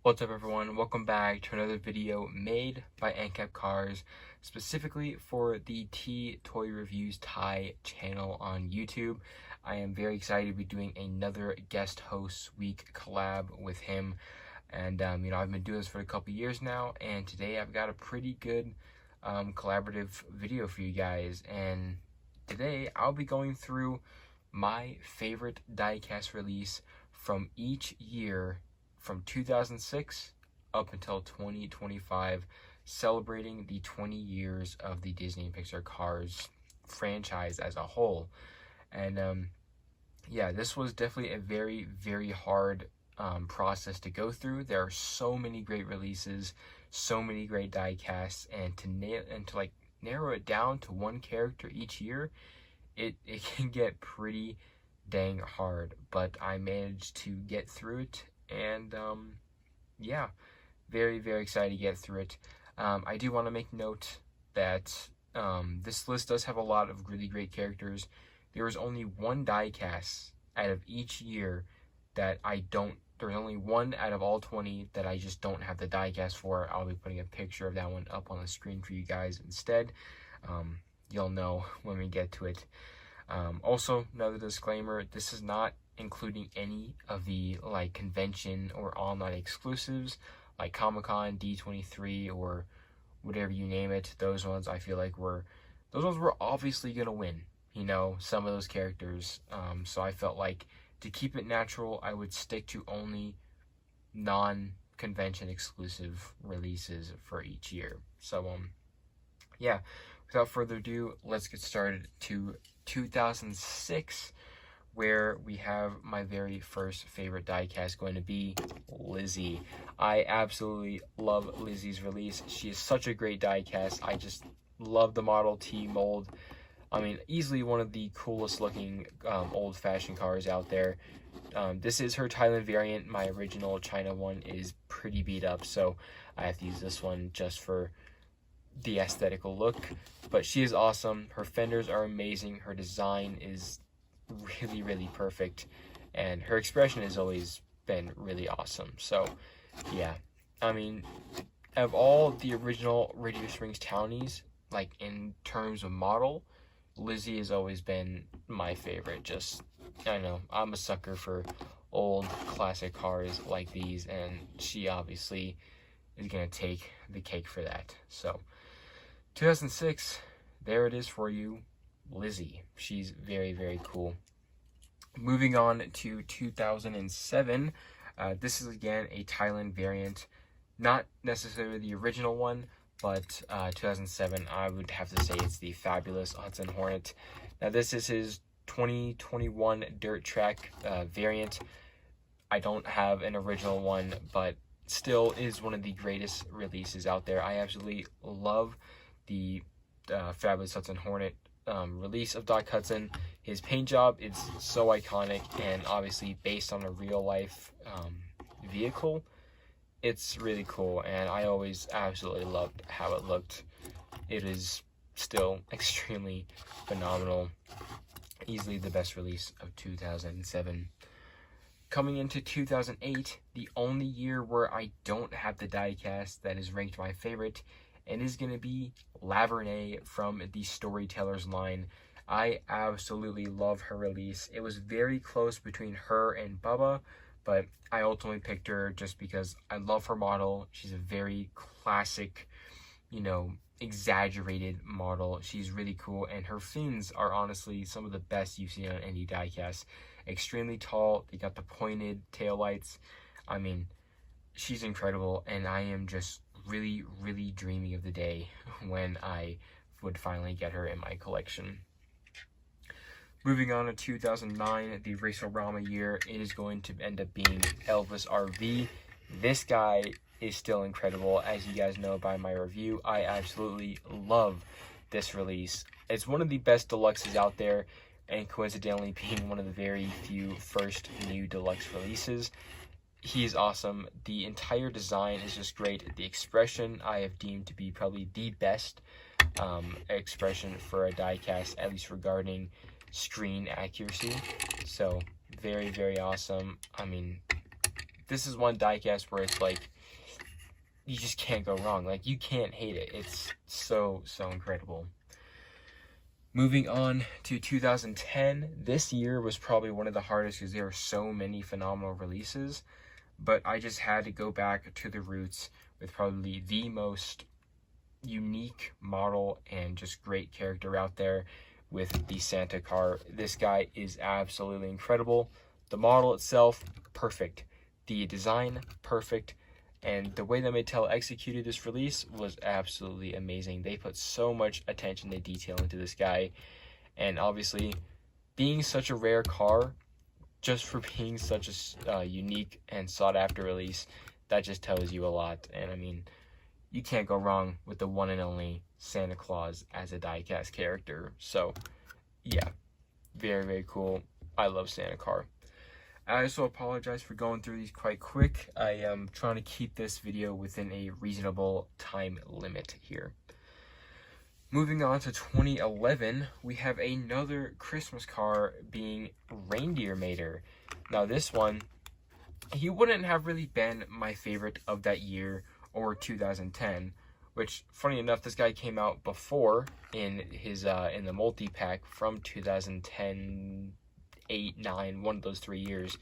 What's up everyone, welcome back to another video made by Endcap Cars, specifically for the T Toy Reviews Thai channel on YouTube. I am very excited to be doing another guest host week collab with him. And I've been doing this for a couple years now, and today I've got a pretty good collaborative video for you guys. And today I'll be going through my favorite diecast release from each year from 2006 up until 2025, celebrating the 20 years of the Disney and Pixar Cars franchise as a whole. And yeah, this was definitely a very, very hard process to go through. There are so many great releases, so many great die casts, and to narrow it down to one character each year, it can get pretty dang hard. But I managed to get through it. And yeah, very, very excited to get through it. I do want to make note that this list does have a lot of really great characters. There is only one die cast out of each year that there's only one out of all 20 that I just don't have the die cast for. I'll be putting a picture of that one up on the screen for you guys instead. You'll know when we get to it. Also, another disclaimer, this is not including any of the convention or online exclusives like Comic-Con, D23, or whatever you name it. Those ones I feel like were obviously gonna win, some of those characters. So I felt like to keep it natural, I would stick to only non-convention exclusive releases for each year. So yeah, without further ado, let's get started to 2006, where we have my very first favorite diecast going to be Lizzie. I absolutely love Lizzie's release. She is such a great diecast. I just love the Model T mold. I mean, easily one of the coolest looking old-fashioned cars out there. This is her Thailand variant. My original China one is pretty beat up, so I have to use this one just for the aesthetical look. But she is awesome. Her fenders are amazing. Her design is really, really perfect, and her expression has always been really awesome. So yeah, I mean, of all the original Radio Springs Townies, in terms of model, Lizzie has always been my favorite. I know I'm a sucker for old classic cars like these, and she obviously is gonna take the cake for that. So 2006, there it is for you, Lizzie. She's very, very cool. Moving on to 2007, this is again a Thailand variant, not necessarily the original one, but 2007, I would have to say it's the fabulous Hudson Hornet. Now this is his 2021 dirt track variant. I don't have an original one, but still is one of the greatest releases out there. I absolutely love the fabulous Hudson Hornet release of Doc Hudson. His paint job is so iconic, and obviously based on a real life vehicle. It's really cool, and I always absolutely loved how it looked. It is still extremely phenomenal. Easily the best release of 2007. Coming into 2008, the only year where I don't have the diecast that is ranked my favorite, and is going to be Laverne from the Storytellers line. I absolutely love her release. It was very close between her and Bubba, but I ultimately picked her just because I love her model. She's a very classic, exaggerated model. She's really cool, and her fins are honestly some of the best you've seen on any diecast. Extremely tall. They got the pointed taillights. I mean, she's incredible, and I am just really, really dreaming of the day when I would finally get her in my collection. Moving on to 2009, the Racerama year, it is going to end up being Elvis RV. This guy is still incredible. As you guys know by my review, I absolutely love this release. It's one of the best deluxes out there, and coincidentally being one of the very few first new deluxe releases. He is awesome. The entire design is just great. The expression I have deemed to be probably the best expression for a diecast, at least regarding screen accuracy. So very, very awesome. I mean, this is one diecast where it's like, you just can't go wrong. Like, you can't hate it. It's so incredible. Moving on to 2010, this year was probably one of the hardest because there were so many phenomenal releases, but I just had to go back to the roots with probably the most unique model and just great character out there with the Santa car. This guy is absolutely incredible. The model itself, perfect. The design, perfect. And the way that Mattel executed this release was absolutely amazing. They put so much attention to detail into this guy. And obviously, being such a rare car, just for being such a unique and sought-after release, that just tells you a lot. And I mean, you can't go wrong with the one and only Santa Claus as a diecast character. So, yeah, very cool. I love Santa car. I also apologize for going through these quite quick. I am trying to keep this video within a reasonable time limit here. Moving on to 2011, we have another Christmas car being Reindeer Mater. Now this one, he wouldn't have really been my favorite of that year or 2010, which, funny enough, this guy came out before in his in the multi-pack from 2010, 8, 9, one of those 3 years.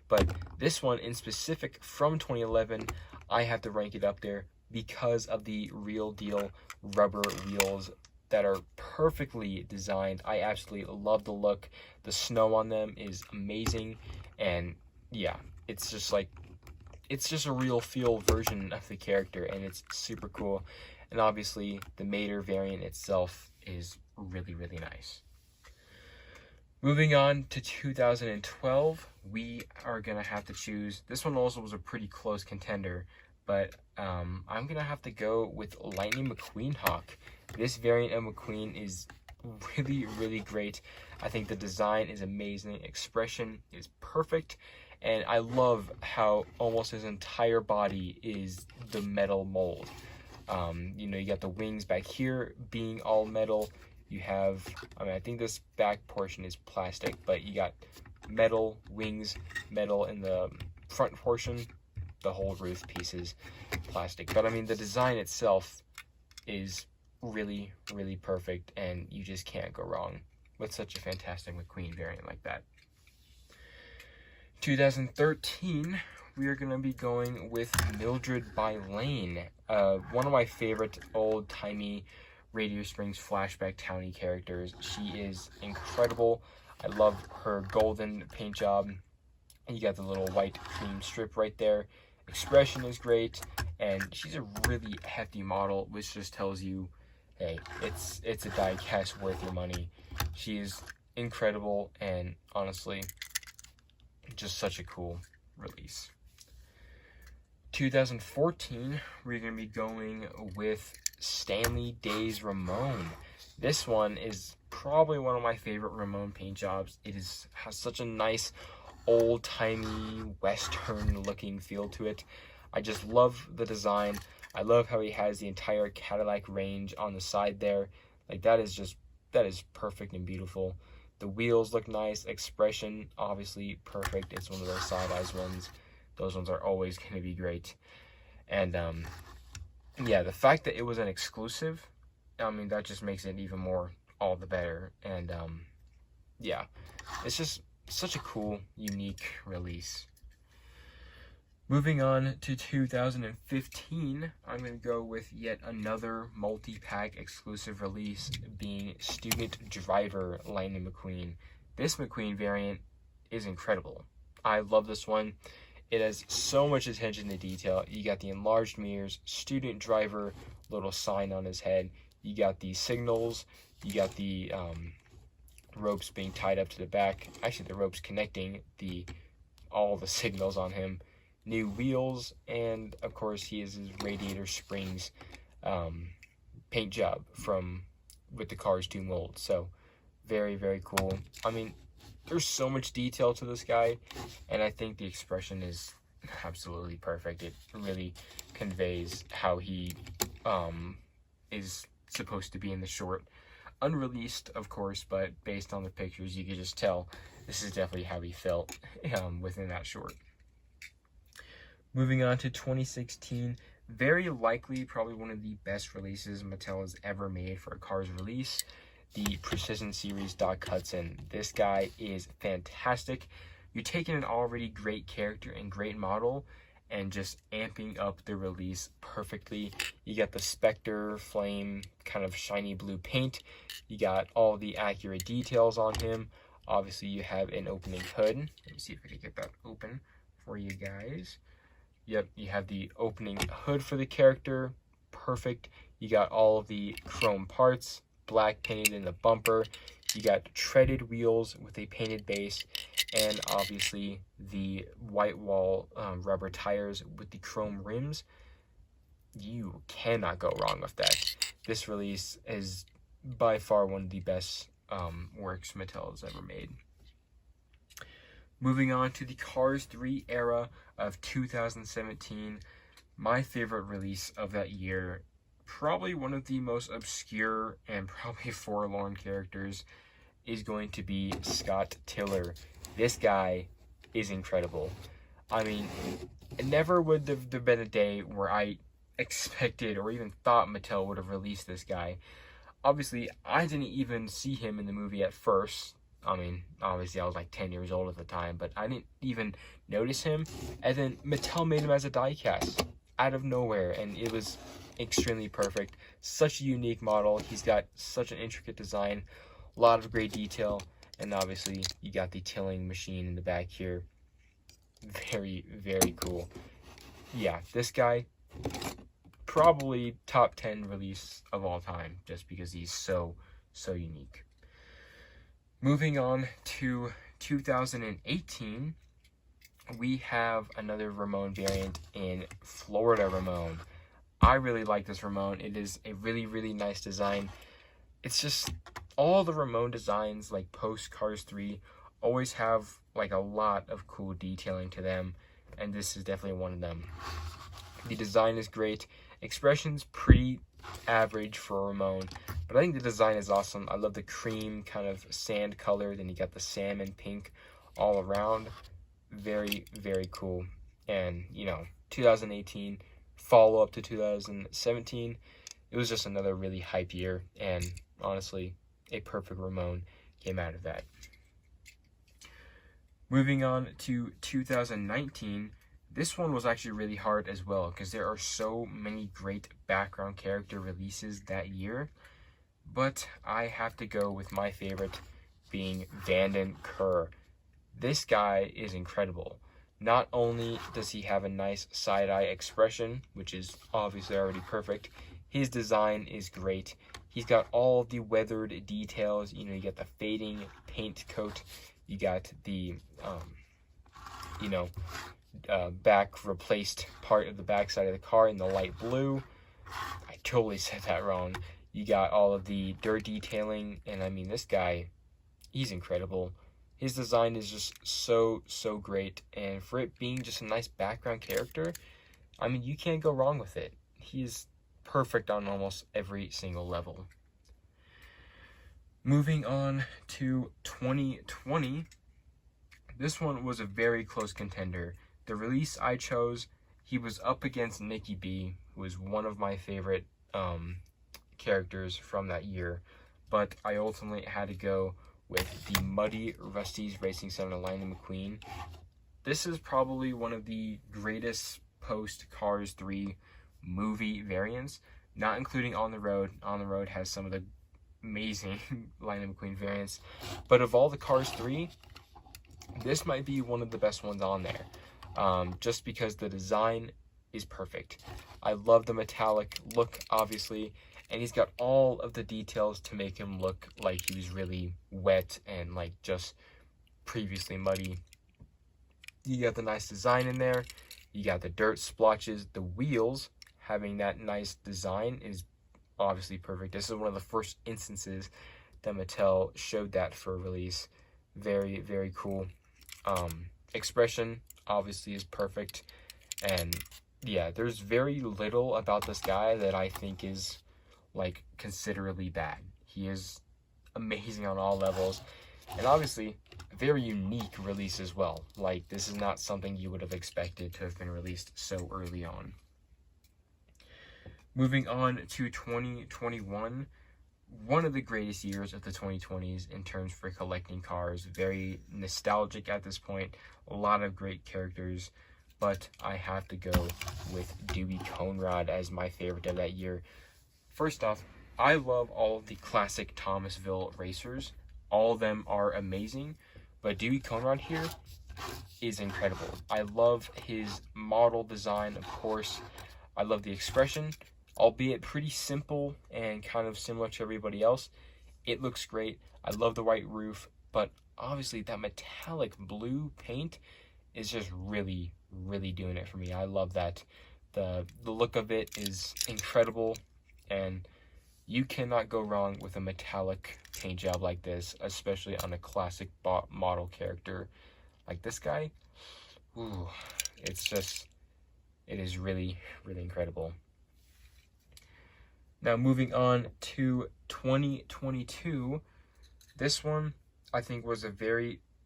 But this one in specific from 2011, I have to rank it up there because of the real deal rubber wheels that are perfectly designed. I absolutely love the look. The snow on them is amazing, and yeah, it's just a real feel version of the character, and it's super cool. And obviously the Mater variant itself is really nice. Moving on to 2012, we are going to have to choose. This one also was a pretty close contender, but I'm going to have to go with Lightning McQueen Hawk. This variant of McQueen is really great. I think the design is amazing. Expression is perfect. And I love how almost his entire body is the metal mold. You know, you got the wings back here being all metal. You have, I mean, I think this back portion is plastic, but you got metal wings, metal in the front portion, the whole roof piece is plastic. But I mean, the design itself is really perfect, and you just can't go wrong with such a fantastic McQueen variant like that. 2013, we are going to be going with Mildred by Lane, one of my favorite old-timey Radiator Springs flashback townie characters. She is incredible. I love her golden paint job. And you got the little white cream strip right there. Expression is great, and she's a really hefty model, which just tells you, hey, it's a diecast worth your money. She is incredible, and honestly, just such a cool release. 2014, we're going to be going with Stanley Days Ramon. This one is probably one of my favorite Ramon paint jobs. It has such a nice old-timey western looking feel to it. I just love the design. I love how he has the entire Cadillac range on the side there. Like, that is perfect and beautiful. The wheels look nice. Expression, obviously perfect. It's one of those side-eyes ones. Those ones are always going to be great. And yeah, the fact that it was an exclusive, I mean, that just makes it even more all the better. And yeah, it's just such a cool, unique release. Moving on to 2015, I'm going to go with yet another multi-pack exclusive release, being Student Driver Lightning McQueen. This McQueen variant is incredible. I love this one. It has so much attention to detail. You got the enlarged mirrors, Student Driver, little sign on his head. You got the signals. You got the ropes being tied up to the back. Actually, the ropes connecting all the signals on him. New wheels, and of course, he has his Radiator Springs paint job with the Cars 2 mold. So, very cool. I mean, there's so much detail to this guy, and I think the expression is absolutely perfect. It really conveys how he is supposed to be in the short. Unreleased, of course, but based on the pictures, you could just tell this is definitely how he felt within that short. Moving on to 2016, very likely probably one of the best releases Mattel has ever made for a Cars release, the Precision Series Doc Hudson. This guy is fantastic. You're taking an already great character and great model and just amping up the release perfectly. You got the Spectre Flame kind of shiny blue paint. You got all the accurate details on him. Obviously, you have an opening hood. Let me see if I can get that open for you guys. Yep, you have the opening hood for the character. Perfect. You got all of the chrome parts, black painted in the bumper. You got treaded wheels with a painted base, and obviously the white wall rubber tires with the chrome rims. You cannot go wrong with that. This release is by far one of the best works Mattel has ever made. Moving on to the Cars 3 era of 2017, my favorite release of that year, probably one of the most obscure and probably forlorn characters, is going to be Scott Tiller. This guy is incredible. I mean, it never would have been a day where I expected or even thought Mattel would have released this guy. Obviously, I didn't even see him in the movie at first. I mean, obviously I was like 10 years old at the time, but I didn't even notice him. And then Mattel made him as a diecast out of nowhere, and it was extremely perfect. Such a unique model. He's got such an intricate design, a lot of great detail, and obviously you got the tilling machine in the back here. Very, very cool. Yeah, this guy, probably top 10 release of all time, just because he's so unique. Moving on to 2018, we have another Ramon variant in Florida Ramon. I really like this Ramon. It is a really, really nice design. It's just all the Ramon designs, like post Cars 3, always have like a lot of cool detailing to them, and this is definitely one of them. The design is great. Expression's pretty average for Ramon, but I think the design is awesome. I love the cream kind of sand color, then you got the salmon pink all around. Very, very cool. And, 2018, follow up to 2017, it was just another really hype year, and honestly, a perfect Ramon came out of that. Moving on to 2019, this one was actually really hard as well, because there are so many great background character releases that year. But I have to go with my favorite being Vanden Kerr. This guy is incredible. Not only does he have a nice side-eye expression, which is obviously already perfect, his design is great. He's got all the weathered details. You get the fading paint coat. You got the, back replaced part of the backside of the car in the light blue. I totally said that wrong. You got all of the dirt detailing, and I mean, this guy, he's incredible. His design is just so great, and for it being just a nice background character, I mean, you can't go wrong with it. He's perfect on almost every single level. Moving on to 2020, this one was a very close contender. The release I chose, he was up against Nikki B, who was one of my favorite characters from that year, but I ultimately had to go with the Muddy Rusty's Racing Center Lightning McQueen. This is probably one of the greatest post Cars 3 movie variants, not including On the Road. On the Road has some of the amazing Lightning McQueen variants, but of all the Cars 3, this might be one of the best ones on there, just because the design is perfect. I love the metallic look, obviously, and he's got all of the details to make him look like he was really wet and like just previously muddy. You got the nice design in there. You got the dirt splotches. The wheels having that nice design is obviously perfect. This is one of the first instances that Mattel showed that for release. Very, very cool. Expression obviously is perfect, and yeah, there's very little about this guy that I think is like considerably bad. He is amazing on all levels, and obviously very unique release as well. Like, this is not something you would have expected to have been released so early on. Moving on to 2021, one of the greatest years of the 2020s in terms for collecting cars. Very nostalgic at this point, a lot of great characters, but I have to go with Dewey Conrad as my favorite of that year. First off, I love all of the classic Thomasville racers. All of them are amazing, but Dewey Conrad here is incredible. I love his model design, of course. I love the expression, albeit pretty simple and kind of similar to everybody else. It looks great. I love the white roof, but obviously that metallic blue paint is just really, really doing it for me. I love that. The look of it is incredible, and you cannot go wrong with a metallic paint job like this, especially on a classic model character like this guy. Ooh, it is really, really incredible. Now, moving on to 2022, this one I think was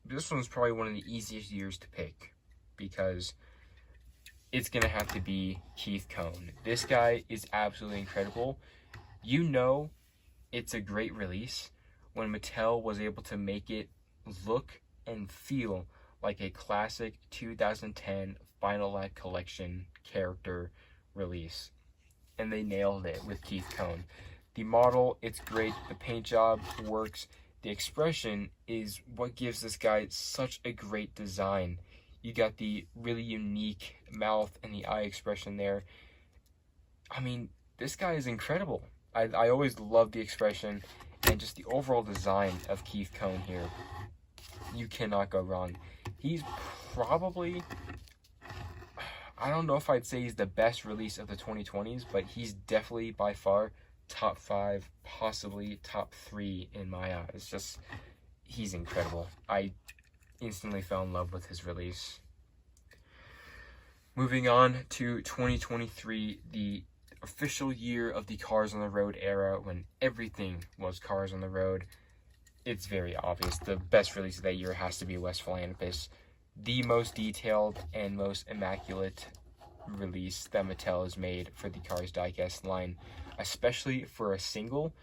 this one's probably one of the easiest years to pick, because it's going to have to be Keith Cone. This guy is absolutely incredible. You know it's a great release when Mattel was able to make it look and feel like a classic 2010 Final Lap Collection character release. And they nailed it with Keith Cone. The model, it's great. The paint job works. The expression is what gives this guy such a great design. You got the really unique mouth and the eye expression there. I mean, this guy is incredible. I always love the expression and just the overall design of Keith Cone here. You cannot go wrong. He's probably, I don't know if I'd say he's the best release of the 2020s, but he's definitely by far top 5, possibly top 3 in my eyes. Just, he's incredible. I instantly fell in love with his release. Moving on to 2023, the official year of the Cars on the Road era, when everything was Cars on the Road. It's very obvious. The best release of that year has to be West Philanthropist. The most detailed and most immaculate release that Mattel has made for the Cars Diecast line, especially for a single.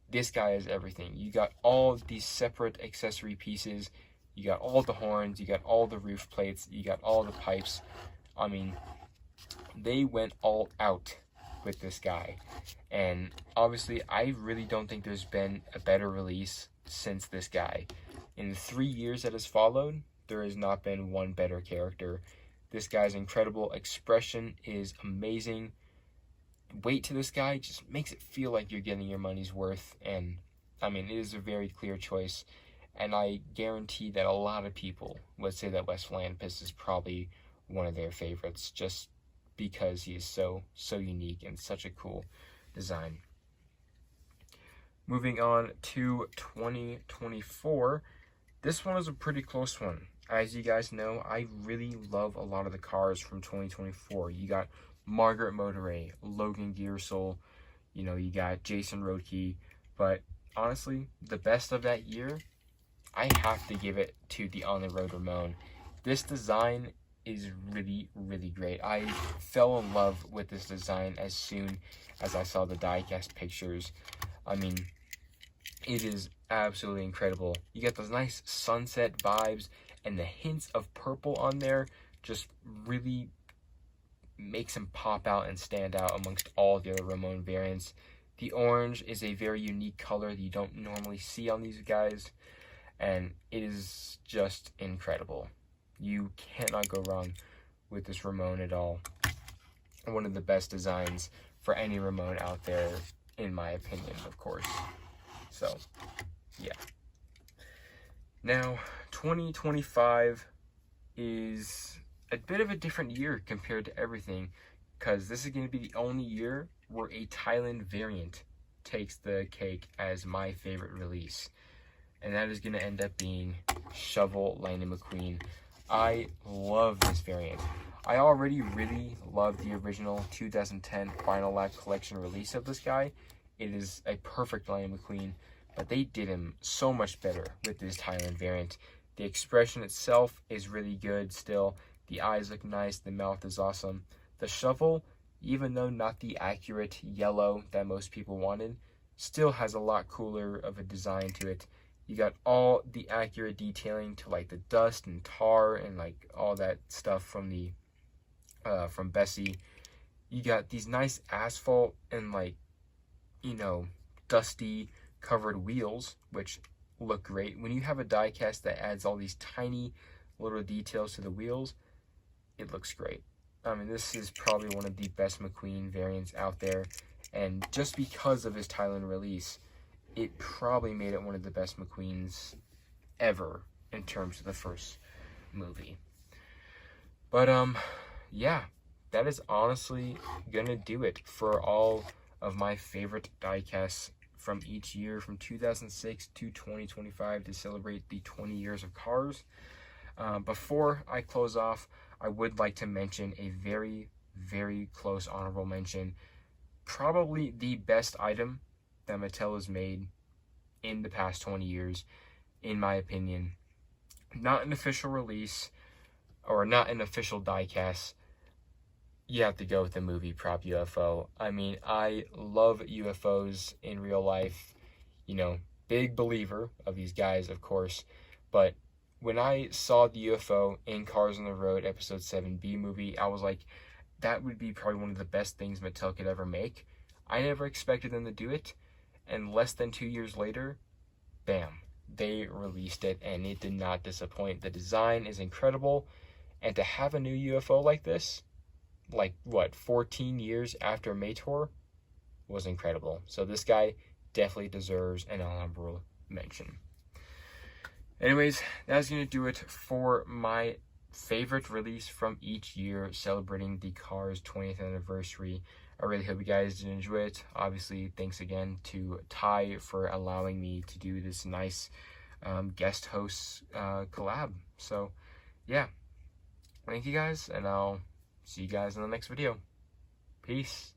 This guy is everything. You got all these separate accessory pieces. You got all the horns. You got all the roof plates. You got all the pipes. I mean, they went all out with this guy. And obviously, I really don't think there's been a better release since this guy. In the 3 years that has followed, there has not been one better character. This guy's incredible. Expression is amazing. Weight to this guy just makes it feel like you're getting your money's worth. And, I mean, it is a very clear choice. And I guarantee that a lot of people would say that West Philanthropist is probably one of their favorites, just because he is so unique and such a cool design. Moving on to 2024, this one is a pretty close one. As you guys know, I really love a lot of the cars from 2024. You got Margaret Motoray, Logan Gearsol, you got Jason Roedke, but honestly, the best of that year, I have to give it to the On the Road Ramon. This design is really, really great. I fell in love with this design as soon as I saw the diecast pictures. I mean, it is absolutely incredible. You get those nice sunset vibes, and the hints of purple on there just really makes him pop out and stand out amongst all the other Ramon variants. The orange is a very unique color that you don't normally see on these guys, and it is just incredible. You cannot go wrong with this Ramon at all. One of the best designs for any Ramon out there, in my opinion, of course. So, yeah. Now, 2025 is a bit of a different year compared to everything, because this is going to be the only year where a Thailand variant takes the cake as my favorite release. And that is going to end up being Shovel Lightning McQueen. I love this variant. I already really love the original 2010 Final Lap Collection release of this guy. It is a perfect Lightning McQueen, but they did him so much better with this Thailand variant. The expression itself is really good still. The eyes look nice, the mouth is awesome. The shovel, even though not the accurate yellow that most people wanted, still has a lot cooler of a design to it. You got all the accurate detailing to like the dust and tar and like all that stuff from the from Bessie. You got these nice asphalt and like, you know, dusty covered wheels, which look great. When you have a diecast that adds all these tiny little details to the wheels, it looks great. I mean, this is probably one of the best McQueen variants out there, and just because of his Thailand release, it probably made it one of the best McQueens ever in terms of the first movie. But yeah, that is honestly gonna do it for all of my favorite diecasts from each year from 2006 to 2025 to celebrate the 20 years of Cars. Before I close off, I would like to mention a very, very close honorable mention. Probably the best item that Mattel has made in the past 20 years, in my opinion. Not an official release, or not an official diecast. You have to go with the movie prop UFO. I mean, I love UFOs in real life. You know, big believer of these guys, of course. But when I saw the UFO in Cars on the Road Episode 7B movie, I was like, that would be probably one of the best things Mattel could ever make. I never expected them to do it. And less than 2 years later, bam, they released it, and it did not disappoint. The design is incredible. And to have a new UFO like this, like, 14 years after Mator, was incredible. So this guy definitely deserves an honorable mention. Anyways, that's going to do it for my favorite release from each year celebrating the Cars 20th anniversary. I really hope you guys did enjoy it. Obviously, thanks again to Ty for allowing me to do this nice guest host collab. So, yeah. Thank you guys, and I'll see you guys in the next video. Peace.